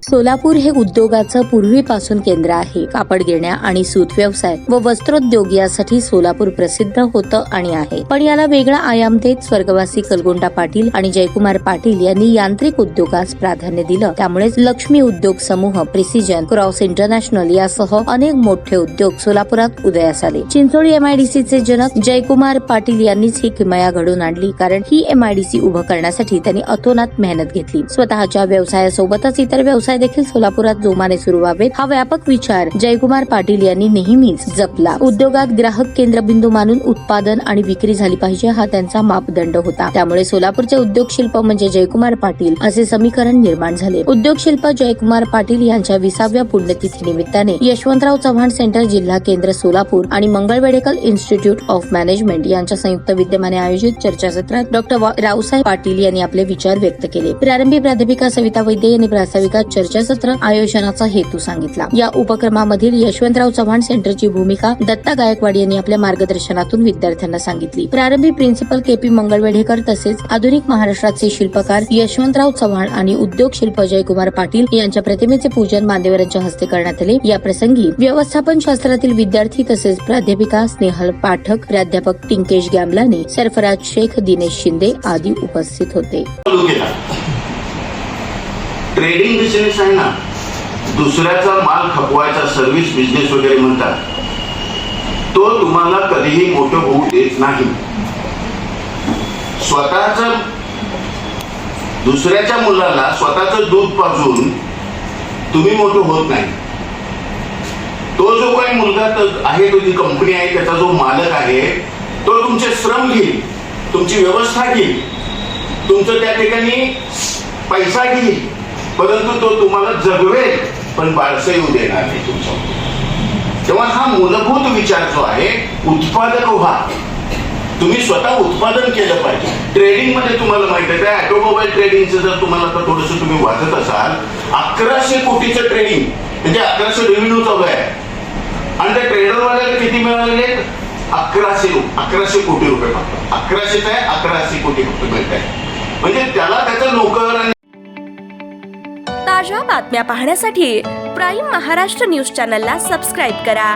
सोलापूर हे उद्योगाचं पूर्वीपासून केंद्र आहे. कापड गिरण्या आणि सूत व्यवसाय व वस्त्रोद्योग यासाठी सोलापूर प्रसिद्ध होतं आणि आहे. पण याला वेगळा आयाम देत स्वर्गवासी कलगोंडा पाटील आणि जयकुमार पाटील यांनी यांत्रिक उद्योगास प्राधान्य दिलं. त्यामुळेच लक्ष्मी उद्योग समूह, प्रिसिजन, क्रॉस इंटरनॅशनल यासह अनेक मोठे उद्योग सोलापुरात उदयास आले. चिंचोळी एमआयडीसीचे जनक जयकुमार पाटील यांनीच ही किमया घडवून आणली, कारण ही एमआयडीसी उभं करण्यासाठी त्यांनी अतोनात मेहनत घेतली. स्वतःच्या व्यवसायासोबतच इतर व्यवसाय देखील सोलापुरात जोमाने सुरू व्हावेत हा व्यापक विचार जयकुमार पाटील यांनी नेहमीच जपला. उद्योगात ग्राहक केंद्रबिंदू मानून उत्पादन आणि विक्री झाली पाहिजे हा त्यांचा मापदंड होता. त्यामुळे सोलापूरचे उद्योग शिल्प म्हणजे जयकुमार पाटील असे समीकरण निर्माण झाले. उद्योग शिल्प जयकुमार पाटील यांच्या 20व्या पुण्यतिथी निमित्ताने यशवंतराव चव्हाण सेंटर, जिल्हा केंद्र सोलापूर आणि मंगळवेढेकर इन्स्टिट्यूट ऑफ मॅनेजमेंट यांच्या संयुक्त विद्यमाने आयोजित चर्चासत्रात डॉ. रावसाहेब पाटील यांनी आपले विचार व्यक्त केले. प्रारंभी प्राध्यापिका सविता वैद्य यांनी प्रास्ताविकात चर्चासत्र आयोजनाचा हेतू सांगितला. या उपक्रमामधील यशवंतराव चव्हाण सेंटरची भूमिका दत्ता गायकवाड यांनी आपल्या मार्गदर्शनातून विद्यार्थ्यांना सांगितली. प्रारंभी प्रिन्सिपल केपी मंगळवेढेकर तसेच आधुनिक महाराष्ट्राचे शिल्पकार यशवंतराव चव्हाण आणि उद्योग शिल्प जयकुमार पाटील यांच्या प्रतिमेचे पूजन मान्यवरांच्या हस्ते करण्यात आले. या प्रसंगी व्यवस्थापन शास्त्रातील विद्यार्थी तसेच प्राध्यापिका स्नेहल पाठक, प्राध्यापक टिंकेश गॅमलानी, सरफराज शेख, दिनेश शिंदे आदी उपस्थित होते. ट्रेडिंग बिझनेस आहे ना, दुसऱ्याचा माल खपवायचा सर्व्हिस बिझनेस वगैरे म्हणतात, तो तुम्हाला कधीही मोठं होऊ देत नाही. स्वतःच दुसऱ्याच्या मुलाला स्वतःच दूध पाजून तुम्ही मोठं होत नाही. तो जो काही मुलगा आहे, तो जी कंपनी आहे, त्याचा जो मालक आहे, तो तुमचे श्रम घेईल, तुमची व्यवस्था घेईल, तुमचं त्या ठिकाणी पैसा घेईल, परंतु तो तुम्हाला जगवेल पण बाळसं येऊ देणार नाही तुमचा. तेव्हा हा मूलभूत विचार जो आहे, उत्पादक व्हा. तुम्ही स्वतः उत्पादन केलं पाहिजे. ट्रेडिंग मध्ये तुम्हाला माहिती आहे, त्या ऑटोमोबाईल ट्रेडिंगचं जर तुम्हाला आता थोडंसं तुम्ही वाचत असाल, 1100 कोटीचं ट्रेडिंग म्हणजे 1100 रेव्हेन्यू चालू आहे आणि त्या ट्रेडरवाल्याला किती मिळालेले? 1100 कोटी रुपये. फक्त 1100 आहे, 1100 कोटी रुपये मिळत आहे. म्हणजे त्याला त्याचा नोकर आणि ताज्या बातम्या पाहण्यासाठी प्राईम महाराष्ट्र न्यूज चॅनलला सबस्क्राईब करा.